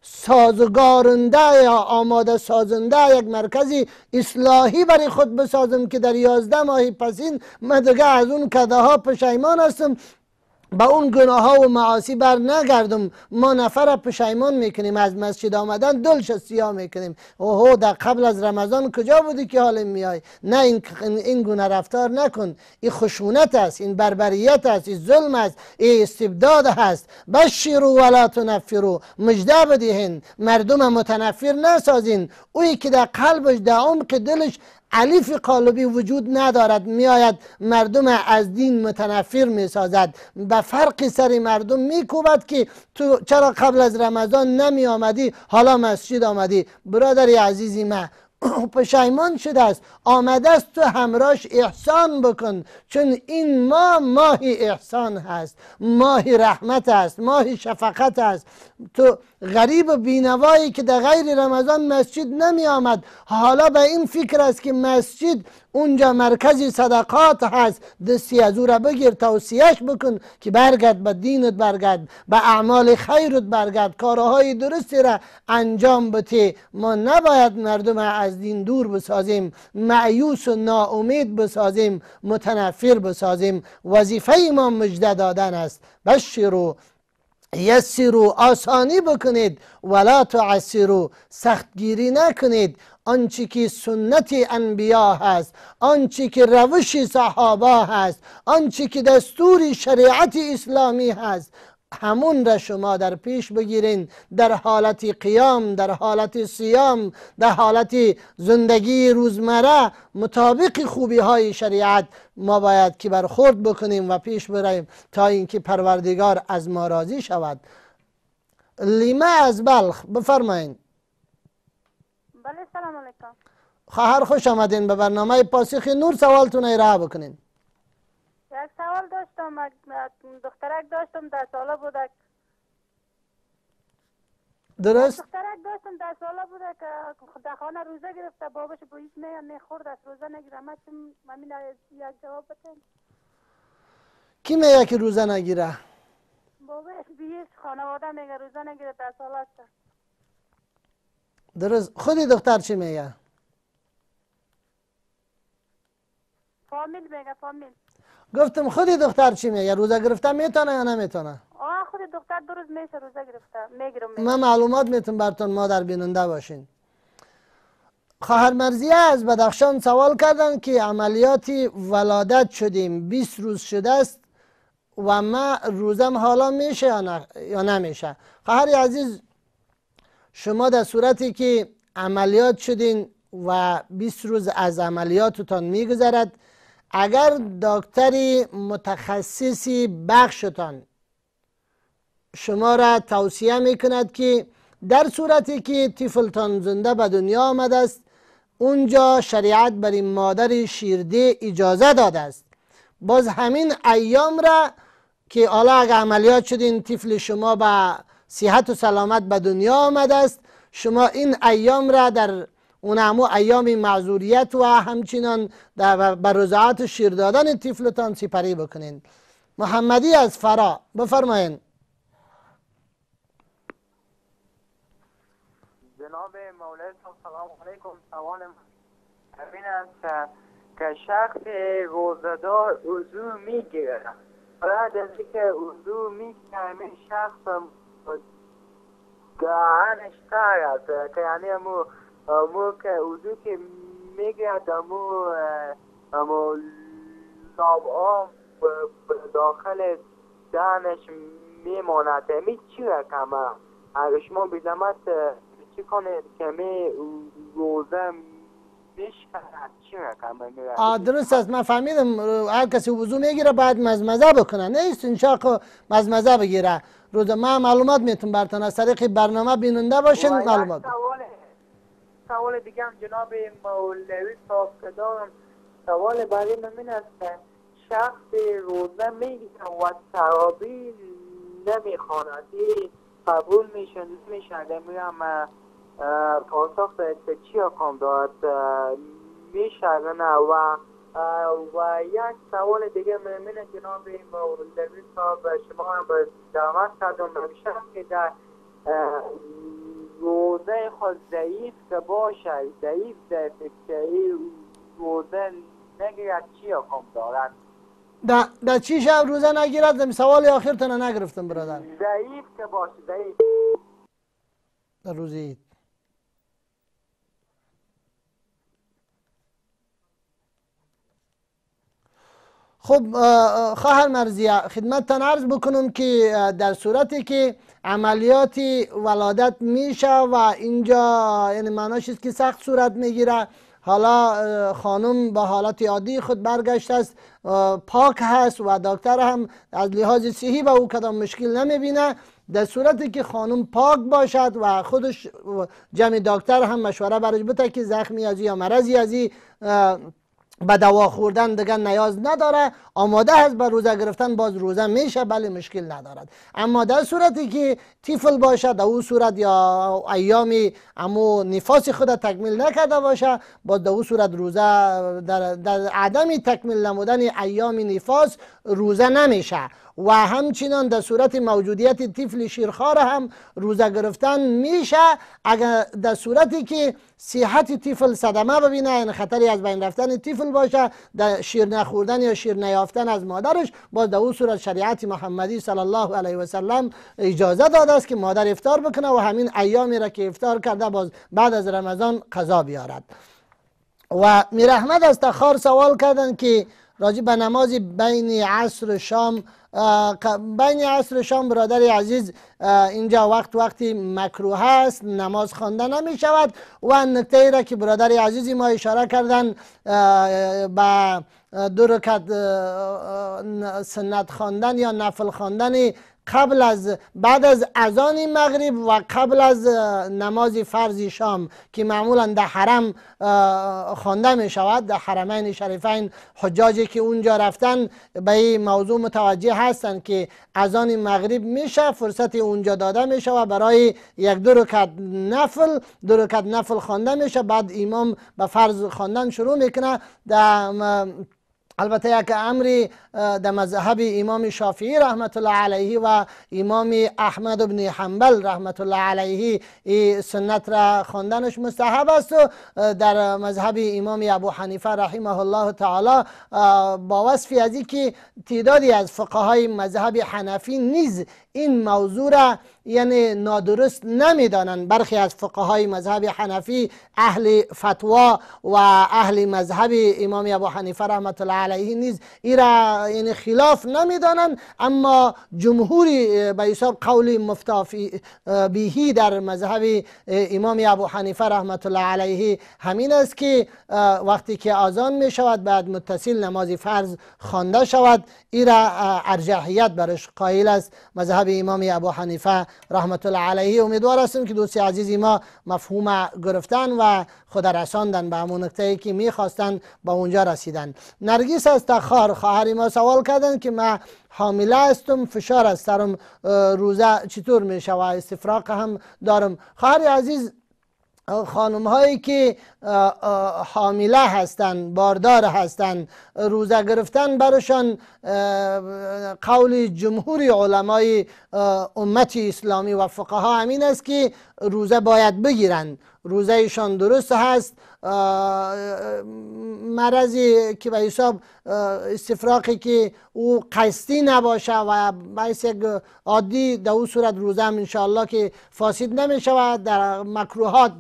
سازگارنده یا آماده سازنده، یک مرکزی اصلاحی برای خود بسازم که در 11 ماه پسین من دیگه از اون کده ها پشیمان هستم، با اون گناه ها و معاصی بر نگردم. ما نفر پشیمان میکنیم، از مسجد آمدن دلش سیاه میکنیم. اوه در قبل از رمضان کجا بودی که حال میای؟ نه، این گونه رفتار نکن. این خشونت است، این بربریت است، این ظلم است، این استبداد است. بشروا ولا تنفروا، مجده بدهین، مردم متنفر نسازین. اویی که در قلبش، در عمق دلش علیف قالبی وجود ندارد، میآید مردم از دین متنفر میسازد، به فرق سر مردم میکوبد که تو چرا قبل از رمضان نمی آمدی حالا مسجد آمدی. برادری عزیزی من پشیمان شده است، آمده است تو همراهش احسان بکن، چون این ماه احسان هست، ماه رحمت است، ماه شفقت است. تو غریب و بینوایی که در غیر رمضان مسجد نمی آمد، حالا به این فکر است که مسجد اونجا مرکز صدقات هست، دستی از او را بگیر، توصیهش بکن که برگرد به دینت، برگرد به اعمال خیرت، برگرد کارهای درستی را انجام بده. ما نباید مردم از دین دور بسازیم، مایوس و ناامید بسازیم، متنفر بسازیم. وظیفه ما مژده دادن است. بشروا یسروا، آسانی بکنید، ولا تعسروا، سختگیری نکنید. آنچه که سنت انبیا هست، آنچه که روش صحابه هست، آنچه که دستور شریعت اسلامی هست، همون را شما در پیش بگیرین. در حالت قیام، در حالت صیام، در حالت زندگی روزمره، مطابق خوبی های شریعت ما باید که برخورد بکنیم و پیش بریم تا اینکه پروردگار از ما راضی شود. لیما از بلخ، بفرمایید. بله سلام علیکم. خواهر خوش آمدین به برنامه پاسخ نور. سوالتون ارائه بکنین. یک سوال داشتم. دخترک داشتم 10 ساله بوده. درست؟ دخترک داشتم 10 ساله بوده که در خانه روزه گرفته، باباش با هیچ میخورد، از روزه نگیره. من یک جواب بتن. کی میگه که روزه نگیره؟ باباش بیش خانواده میگه روزه نگیره، 10 ساله است. درست. خودی دختر چی میگه؟ فامیل میگه، فامیل. گفتم خودی دختر چی میگه؟ روزه گرفته میتونه یا نمیتونه؟ خود دختر 2 روز میشه روزه گرفته، میگیرم. من معلومات میتونم براتون مادر بیننده باشین. خواهر مرزیه از بدخشان سوال کردن که عملیاتی ولادت شدیم، 20 روز شده است، و من روزم حالا میشه یا نمیشه. خواهر عزیز، شما در صورتی که عملیات شدین و 20 روز از عملیاتتان میگذرد، اگر دکتری متخصصی بخشتان شما را توصیه میکند که در صورتی که طفلتان زنده به دنیا آمده است، اونجا شریعت برای مادر شیرده اجازه داده است، باز همین ایام را که حالا اگر عملیات شدین طفل شما به صحت و سلامت به دنیا آمده است، شما این ایام را در اونمو ایام معذوریت و همچنان به رضاعت شیر دادن طفلتان سپری بکنین. محمدی از فرا، بفرمایین. جناب مولای سلام علیکم. سوال همین است که شخص روزدار وضو میگیره، بعد از اینکه وضو میگیره همین شخص دهنش تر است، که یعنی امو که وضو که میگیره امو لاب آب داخل دهنش میماند. می چی رقمه؟ اگر شما بیدمت چی کنید که می روزه میشکند چی رقمه؟ درست است، من فهمیدم. هر کسی وضو میگیره باید مزمزه بکنه، نیست انشاء مزمزه بگیره. روز ما معلومات میتون براتون از طریق برنامه بیننده باشین معلومات. سوال دیگه هم جناب مولوی صاحب که دارم، سوال برای من است که شخص روزه میگیره و تراویح نمیخواند، قبول میشه نمیشه؟ میگم پاسخ که چی حکم دارد، میشه نه؟ و یک سوال دیگه من جناب مولوی صاحب شما هم به دعوت کردم، نمیشه که در روزه خود ضعیف که باشه، ضعیف که روزه نگیرد چی حکم دارد؟ در چی شب روزه نگیرد؟ سوال آخرتون نگرفتم برادر. ضعیف که باشه، ضعیف در روز عید. خب خواهر مرضیه، خدمتتان عرض بکنم که در صورتی که عملیات ولادت میشه و اینجا یعنی معناش است که سخت صورت میگیره، حالا خانم به حالت عادی خود برگشته است، پاک هست و دکتر هم از لحاظ صحی به او کدام مشکل نمیبینه، در صورتی که خانم پاک باشد و خودش جمع دکتر هم مشوره برش بده که زخمی ازی یا مرضی ازی به دوا خوردن دیگه نیاز نداره، آماده هست به روزه گرفتن، باز روزه میشه، بله مشکل ندارد. اما در صورتی که طفل باشه، در اون صورت یا ایامی امو نفاس خود تکمیل نکرده باشه، باز در اون صورت روزه در عدم تکمیل نمودن ایام نفاس روزه نمیشه. و همچنان در صورت موجودیت طفل شیرخوار هم روزه گرفتن میشه، اگر در صورتی که صحت طفل صدمه ببینه، یعنی خطری از بین رفتن طفل باشه، در شیر نخوردن یا شیر نیافتن از مادرش، باز در اون صورت شریعت محمدی صلی الله علیه و سلم اجازه داده است که مادر افطار بکنه و همین ایامی را که افطار کرده باز بعد از رمضان قضا بیارد. و میر احمد از تخار سوال کردن که راجع به نماز بین عصر و شام، بین عصر و شام برادر عزیز اینجا وقتی مکروه است، نماز خوانده نمی شود. و نکته ای را که برادر عزیزی ما اشاره کردن به 2 رکعت سنت خواندن یا نفل خواندن بعد از اذان مغرب و قبل از نماز فرض شام که معمولا در حرم خوانده می شود، در حرمین شریفین حجاجی که اونجا رفتن به این موضوع متوجه هستند که اذان مغرب میشه، فرصت اونجا داده میشه و برای 1-2 رکعت نفل خوانده میشه، بعد امام به فرض خواندن شروع میکنه. البته یک امری در مذهب امام شافعی رحمت الله علیه و امام احمد بن حنبل رحمت الله علیه این سنت را خواندنش مستحب است، و در مذهب امام ابو حنیفه رحمه الله تعالی با وصفی از که تعدادی از فقهای مذهب حنفی نیز این موضوع را یعنی نادرست نمیدانند. برخی از فقهای مذهب حنفی، اهل فتوا و اهل مذهب امام ابو حنیفه رحمت الله علیه نیز این را یعنی خلاف نمیدانند، اما جمهوری به حساب قول مفتافی بیهی در مذهب امام ابو حنیفه رحمت الله علیه همین است که وقتی که آذان می شود بعد متصل نماز فرض خوانده شود، این را ارجحیت برش قائل است مذهب امام ابو حنیفه رحمت الله علیه. امیدوار هستیم که دوستی عزیزی ما مفهوم گرفتن و خود رساندن به همون نقطه‌ای که میخواستن با اونجا رسیدن. نرگس از تخار خواهر ما سوال کردن که من حامله هستم، فشار از سرم روزه چطور میشه و استفراغ هم دارم. خواهر عزیز، خانم هایی که حامله هستند، باردار هستند، روزه گرفتن برشان قول جمهوری علمای امت اسلامی و فقها همین است که روزه باید بگیرند. روزه ایشان درست هست. مرضی که به حساب استفراغی که او قصدی نباشه و باعث یک عادی، در اون صورت روزه هم انشاءالله که فاسد نمیشه و در مکروهات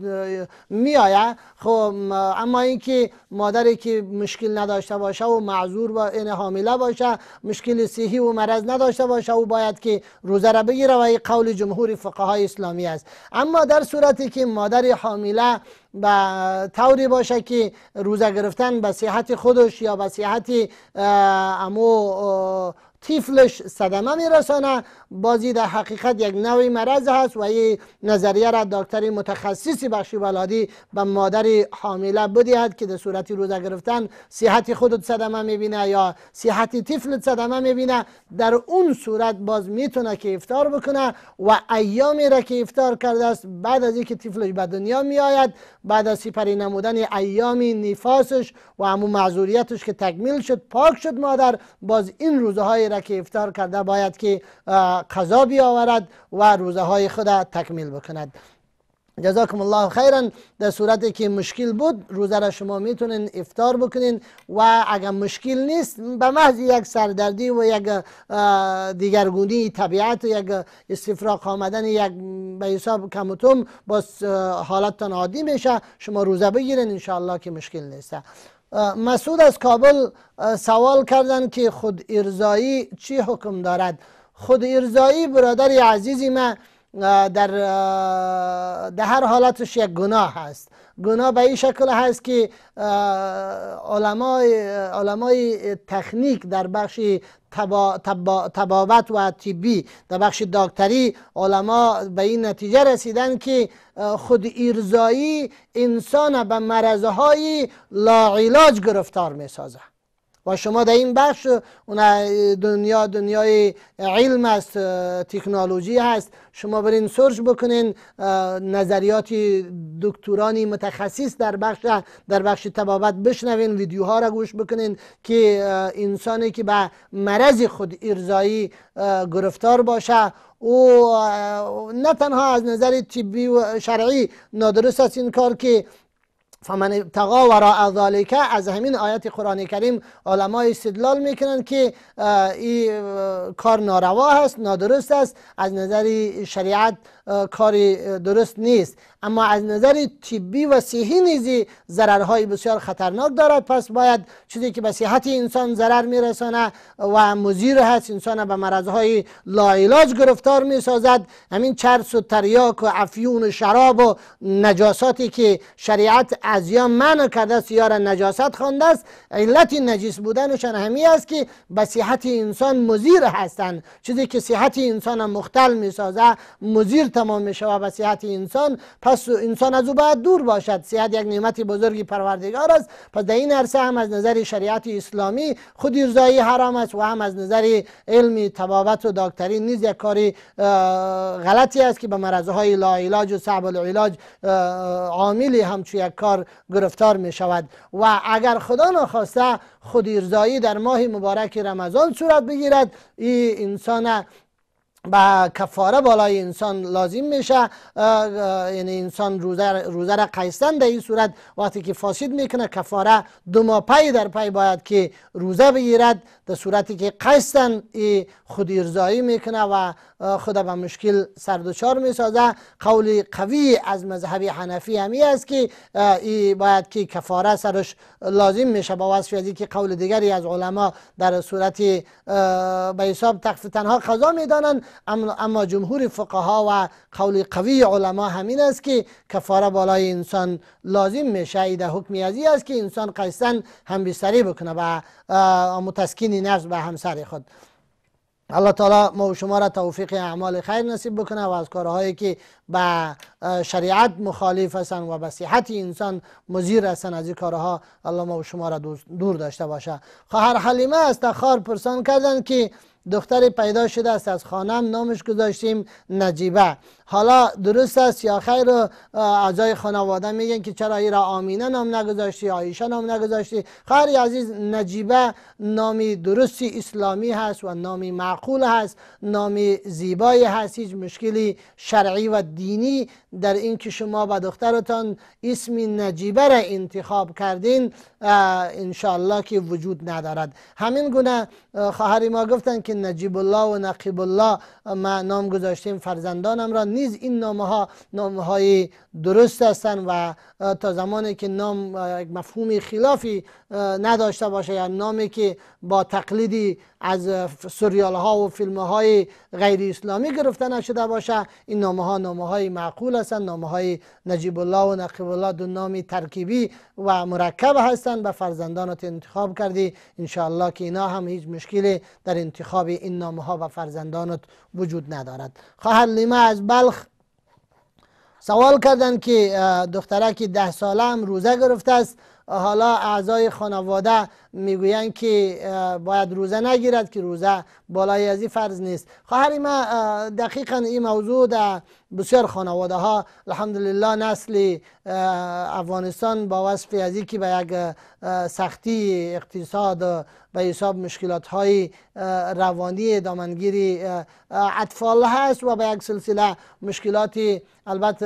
می آید. خب اما اینکه مادری که مشکل نداشته باشه و معذور با این حامله باشه، مشکل صحی و مرض نداشته باشه، او باید که روزه را بگیره و این قول جمهور فقهای اسلامی است. اما در صورتی که مادر حامله به طوری باشه که روزه گرفتن به صحت خودش یا به صحت امو طفلش صدمه میرسانه، بازی در حقیقت یک نوعی مرض هست و این نظریه را دکتر متخصصی بخش ولادی به مادر حامله بدهد که در صورت روزه گرفتن صحت خودت صدمه میبینه یا صحت طفلت صدمه میبینه، در اون صورت باز میتونه که افطار بکنه و ایامی را که افطار کرده است بعد از اینکه طفلش به دنیا میآید، بعد از سپری نمودن ایامی نفاسش و همون معذوریتش که تکمیل شد، پاک شد مادر، باز این روزه های را که افطار کرده باید که قضا بیاورد و روزه های خود تکمیل بکند. جزاکم الله خیرا. در صورتی که مشکل بود روزه را شما میتونین افطار بکنین و اگر مشکل نیست به محض یک سردردی و یک دیگرگونی طبیعت و یک استفراغ آمدن یک به حساب کموتوم باز حالتتان عادی میشه، شما روزه بگیرین انشاءالله که مشکل نیست. مسعود از کابل سوال کردن که خود ارضایی چی حکم دارد؟ خود ارضایی برادری عزیزی من در هر حالتش یک گناه هست. گناه به این شکل هست که علمای تکنیک در بخش طبابت و طبی، در بخش دکتری، علما به این نتیجه رسیدن که خود ارضایی انسان به مرضهای لاعلاج گرفتار می سازه و شما در این بخش دنیای علم است، تکنولوژی هست، شما برین سرچ بکنین نظریات دکترانی متخصص در بخش طبابت بشنوین، ویدیوها را گوش بکنین که انسانی که به مرض خود ارضایی گرفتار باشه او نه تنها از نظر طبی و شرعی نادرست است این کار که فمن ابتغى وراء ذلك، از همین آیت قرآن کریم علما استدلال میکنن که این کار ناروا هست، نادرست است، از نظر شریعت کار درست نیست، اما از نظر طبی و صحی نیز ضررهای بسیار خطرناک دارد. پس باید چیزی که به صحت انسان ضرر میرسانه و مضر هست، انسان به مرضهای لاعلاج گرفتار میسازد، همین چرس و تریاک و افیون و شراب و نجاساتی که شریعت از یا منع کرده است یا را نجاست خوانده است، علت نجیس بودنشان همین است که به صحت انسان مضر هستند. چیزی که صحت انسان مختل میسازه مضر تمام میشه و به صحت انسان، پس انسان از او باید دور باشد. صحت یک نعمت بزرگی پروردگار است. پس در این عرصه هم از نظر شریعت اسلامی خود ارضایی حرام است و هم از نظر علم طبابت و دکتری نیز یک کاری غلطی است که به مرضهای لاعلاج و صعب العلاج عاملی همچون یک کار گرفتار می شود. و اگر خدا نخواسته خود ارضایی در ماه مبارک رمضان صورت بگیرد، این انسان با کفاره بالای انسان لازم میشه. یعنی انسان روزه را قیستن در این صورت وقتی که فاسد میکنه کفاره 2 ماه پی در پی باید که روزه بگیرد، در صورتی که قیستن خود ارضایی میکنه و خود به مشکل سردچار میسازه. قول قوی از مذهب حنفی همی است که ای باید که کفاره سرش لازم میشه، با وصف از که قول دیگری از علما در صورت به حساب تخفیف تنها قضا میدانند، اما جمهور فقها و قول قوی علما همین است که کفاره بالای انسان لازم میشه. ایده حکمی ازی است که انسان قیستن هم بستری بکنه و متسکین نفس به همسر خود. الله تعالی ما و شما را توفیق اعمال خیر نصیب بکنه و از کارهایی که به شریعت مخالف هستند و به صحت انسان مضر هستند از این کارها الله ما و شما را دور داشته باشه. خواهر حلیمه از تخار پرسان کردند که دختری پیدا شده است از خانم، نامش گذاشتیم نجیبه. حالا درست است یا خیر؟ اعضای خانواده میگن که چرا این را آمینه نام نگذاشتی، عایشه نام نگذاشتی؟ خواهر عزیز، نجیبه نامی درستی اسلامی هست و نامی معقول هست، نامی زیبایی هست. هیچ مشکلی شرعی و دینی در این که شما به دخترتان اسم نجیبه را انتخاب کردین انشاءالله که وجود ندارد. همین گونه خواهر ما گفتن که نجیب الله و نقیب الله ما نام گذاشتیم فرزندانم را، نیز این نامه های درست هستند و تا زمانی که نام یک مفهوم خلافی نداشته باشه یا نامی که با تقلیدی از سریال ها و فیلم های غیر اسلامی گرفته نشده باشه، این نامه های معقول هستند. نامه های نجیب الله و نقیب الله دو نامی ترکیبی و مرکب هستند. به فرزندانت انتخاب کردی، انشاءالله که اینا هم هیچ مشکلی در انتخاب این نامه ها و فرزندانت وجود ندارد. خواهر لیمه از بلخ سوال کردند که دخترک 10 ساله هم روزه گرفته است، حالا اعضای خانواده میگویند که باید روزه نگیرد که روزه بالای از این فرض نیست. خواهر ما دقیقا این موضوع در بسیار خانواده ها الحمدلله نسل افغانستان با وصف از که به یک سختی اقتصاد به حساب مشکلات های روانی دامنگیری اطفال هست و به یک سلسله مشکلات البته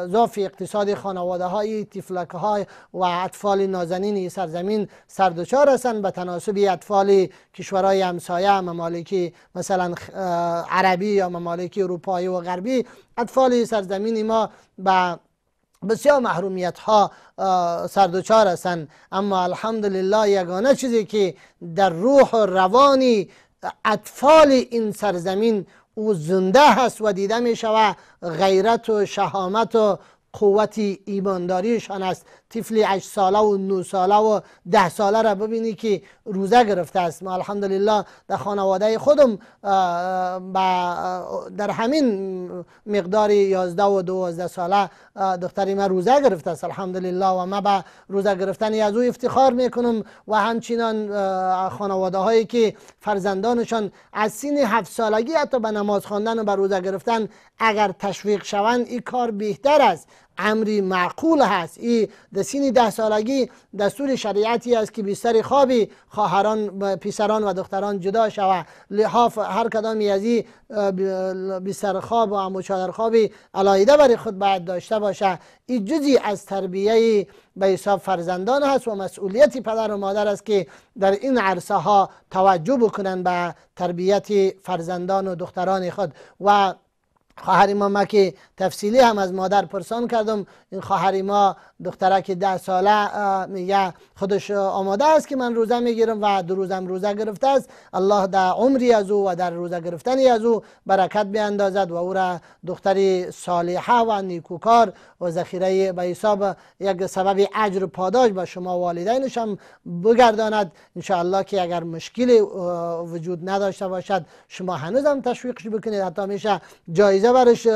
ضعف اقتصاد خانواده های تفلک های و اطفال نازنین سرزمین سردچار هستند به تناسب اطفال کشورهای همسایه، ممالک مثلا عربی یا ممالک اروپایی و غربی. اطفال سرزمین ما به بسیار محرومیت ها سردچار هستند، اما الحمدلله یگانه چیزی که در روح و روانی اطفال این سرزمین او زنده هست و دیده می شود غیرت و شهامت و قوت ایمانداریشان است. طفل 8 ساله و 9 ساله و 10 ساله را ببینی که روزه گرفته است. ما الحمدلله در خانواده خودم در همین مقدار 11 و 12 ساله دختری ما روزه گرفته است الحمدلله و ما به روزه گرفتن از او افتخار میکنم و همچنان خانواده هایی که فرزندانشان از سن 7 سالگی حتی به نماز خواندن و به روزه گرفتن اگر تشویق شوند این کار بهتر است، امری معقول هست. این در سن 10 سالگی دستور شریعتی است که بستر خوابی خواهران پسران و دختران جدا شود، لحاف هر کدامی از این بستر خواب و عموچادر خوابی علیحده برای خود باید داشته باشه. این جزئی از تربیه به حساب فرزندان هست و مسئولیت پدر و مادر است که در این عرصه ها توجه بکنند به تربیت فرزندان و دختران خود. و خواهر ما که تفصیلی هم از مادر پرسان کردم، این خواهر ما دخترک 10 ساله میگه خودش آماده است که من روزه میگیرم و 2 روزم روزه گرفته است. الله در عمری از او و در روزه گرفتنی از او برکت بیاندازد و او را دختری صالحه و نیکوکار و ذخیره به حساب یک سبب اجر و پاداش به شما والدینش هم بگرداند. انشاءالله که اگر مشکلی وجود نداشته باشد شما هنوز هم تشویقش بکنید، حتی میشه جایزه برش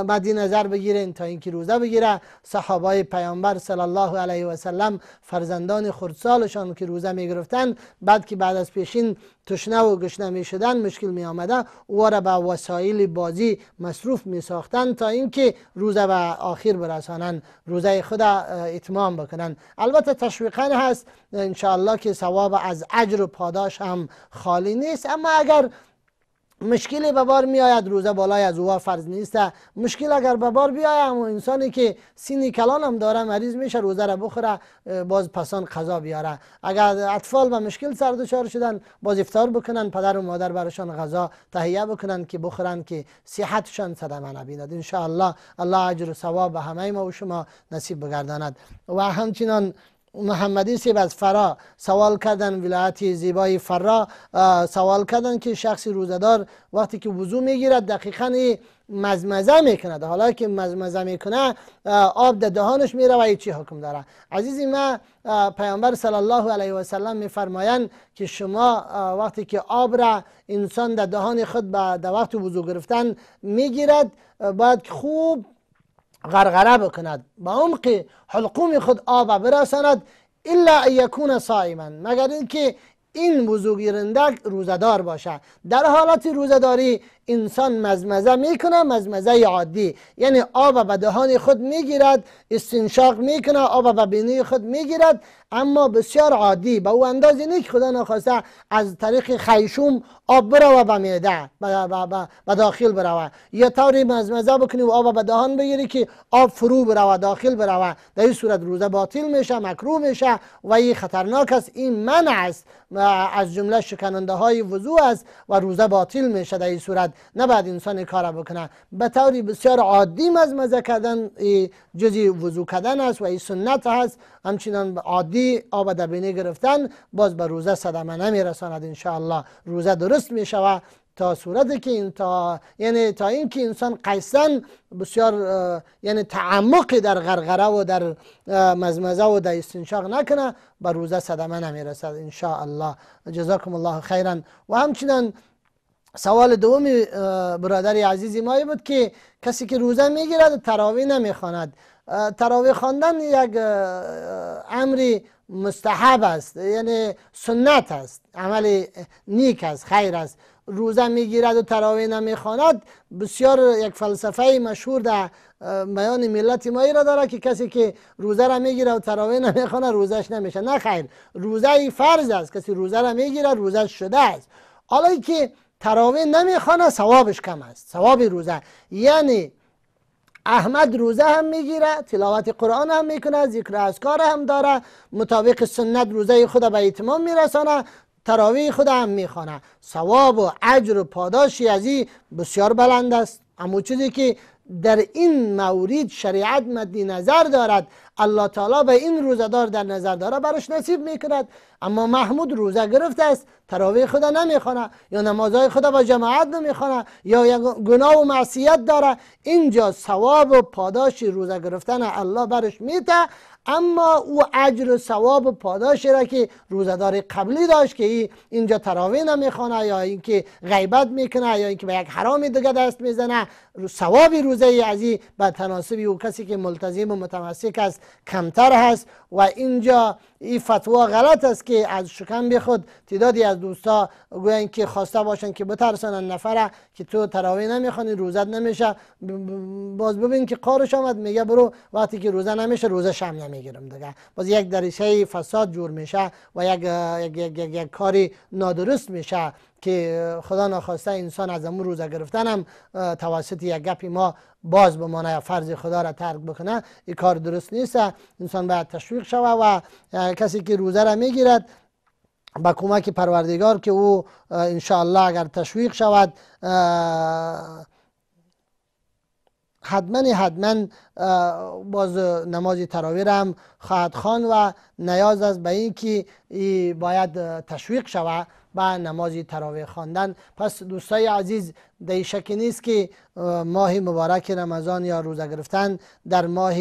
مد نظر بگیرین تا اینکه روزه بگیره. صحابه پیامبر صلی الله علیه و سلم فرزندان خردسالشان که روزه میگرفتن بعد که بعد از پیشین تشنه و گشنه می شدن مشکل می آمده او را به وسایل بازی مصروف می ساختن تا اینکه روزه به آخر برسانند، روزه خود اتمام بکنن. البته تشویقاً هست انشاءالله که ثواب از اجر و پاداش هم خالی نیست، اما اگر مشکلی به بار می آید روزه بالای از او فرض نیست. مشکل اگر به بار بیاید اما انسانی که سینی کلان هم داره مریض میشه روزه را بخوره باز پسان قضا بیاره. اگر اطفال به مشکل سر دچار شدن باز افطار بکنن، پدر و مادر براشان غذا تهیه بکنن که بخورن که صحتشان صدمه نبیند. ان شاء الله الله اجر و ثواب به همه ما و شما نصیب بگرداند. و همچنان محمدی سیب از فرا سوال کردن، ولایت زیبای فرا سوال کردن که شخص روزدار وقتی که وضو میگیرد دقیقاً مزمزه میکند، حالا که مزمزه میکنه آب در دهانش میره و چی حکم داره؟ عزیزی ما پیامبر صلی الله علیه و سلم میفرمایند که شما وقتی که آب را انسان در دهان خود در وقت وضو گرفتن میگیرد باید خوب غرغره بکند، با عمق حلقوم خود آب برساند، الا ان یکون صائما، مگر اینکه این وضو گیرنده روزدار باشه. در حالت روزداری انسان مزمزه میکنه، مزمزه عادی، یعنی آب به دهان خود میگیرد، استنشاق میکنه، آب به بینی خود میگیرد، اما بسیار عادی، به او اندازه نیست که خدا نخواسته از طریق خیشوم آب بروه به معده به داخل بروه، یا طوری مزمزه بکنی و آب به دهان بگیری که آب فرو بروه داخل بروه. در این صورت روزه باطل میشه، مکروه میشه و این خطرناک است، این منع است، از جمله شکننده های وضو است و روزه باطل میشه. در این صورت نباید انسان کار بکنه. به طوری بسیار عادی مزمزه کردن جزی وضو کردن است و این سنت است. همچنان عادی آب در بینی گرفتن باز به روزه صدمه نمیرساند. ان شاء الله روزه درست میشه و تا صورتی که یعنی تا اینکه انسان قیصا بسیار یعنی تعمقی در غرغره و در مزمزه و در استنشاق نکنه به روزه صدمه نمیرسد ان شاء الله. جزاکم الله خیرا. و همچنان سوال دومی برادر عزیزی ما بود که کسی که روزه میگیرد تراویح نمیخواند. تراویح خواندن یک امری مستحب است، یعنی سنت است، عمل نیک است، خیر است. روزه میگیرد و تراویح نمیخواند بسیار یک فلسفه مشهور در میان ملت ما را داره که کسی که روزه را میگیره و تراویح نمیخواند روزش نمیشه. نه خیر، روزه فرض است، کسی روزه را میگیره روزش شده است. حالا که تراویح نمیخواند ثوابش کم است، ثواب روزه، یعنی احمد روزه هم میگیره، تلاوت قرآن هم میکنه، ذکر اذکار هم داره، مطابق سنت روزه خود به اتمام میرسانه، تراویح خود هم میخوانه، ثواب و اجر و پاداشی از این بسیار بلند است. اما چیزی که در این مورد شریعت مد نظر دارد، الله تعالی به این روزدار در نظر داره برش نصیب میکند. اما محمود روزه گرفته است تراویح خدا نمیخونه یا نمازهای خدا با جماعت نمیخونه یا یک گناه و معصیت داره، اینجا ثواب و پاداش روزه گرفتن الله برش میده، اما او اجر و ثواب و پاداشی را که روزدار قبلی داشت که اینجا تراویح نمیخونه یا اینکه غیبت میکنه یا اینکه به یک حرام دیگه دست میزنه، ثواب روزه از این به تناسب او کسی که ملتزم و متمسک است کمتر هست. و اینجا این فتوا غلط است که از شکم خود تعدادی از دوستا گوین که خواسته باشن که بترسانن نفره که تو تراویح نمیخوانی روزت نمیشه. باز ببین که قارش آمد میگه برو وقتی که روزه نمیشه روزه شم نمیگیرم دیگه، باز یک دریچه فساد جور میشه و یک کاری نادرست میشه که خدا ناخواسته انسان از امور روزه گرفتن هم توسط یک گپی ما باز بمانه یا فرض خدا را ترک بکنه. این کار درست نیست. انسان باید تشویق شود و کسی که روزه را میگیرد با کمک پروردگار که او انشاءالله اگر تشویق شود حتما باز نماز تراویح را هم خواهد خواند و نیاز است به این که باید تشویق شود با نماز تراویح خواندن. پس دوستای عزیز در شکی نیست که ماه مبارک رمضان یا روزه گرفتن در ماه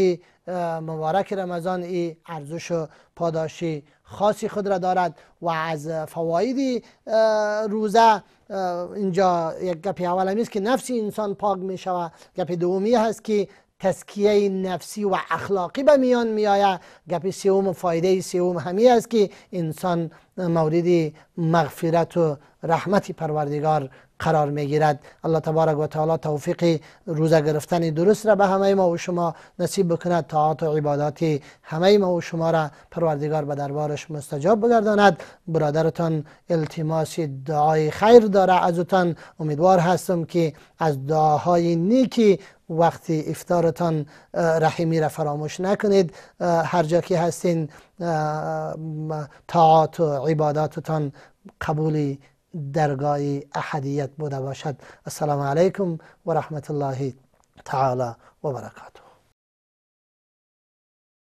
مبارک رمضان این ارزش و پاداشی خاصی خود را دارد و از فواید روزه اینجا یک گپ اول نیست که نفس انسان پاک می شود، گپ دومی هست که تزکیه نفسی و اخلاقی به میان می آید، گپ سوم فایده سوم همی است که انسان مورد مغفرت و رحمت پروردگار قرار میگیرد. الله تبارک و تعالی توفیق روزه گرفتن درست را به همه ما و شما نصیب بکند. طاعات و عبادات همه ما و شما را پروردگار به دربارش مستجاب بگرداند. برادرتان التماس دعای خیر داره ازتان. امیدوار هستم که از دعاهای نیکی وقتی افطارتان رحیمی را فراموش نکنید. هر جا که هستین طاعات و عباداتتان قبول درگاه احدیت بوده باشد. السلام علیکم و رحمت الله تعالی و برکاته.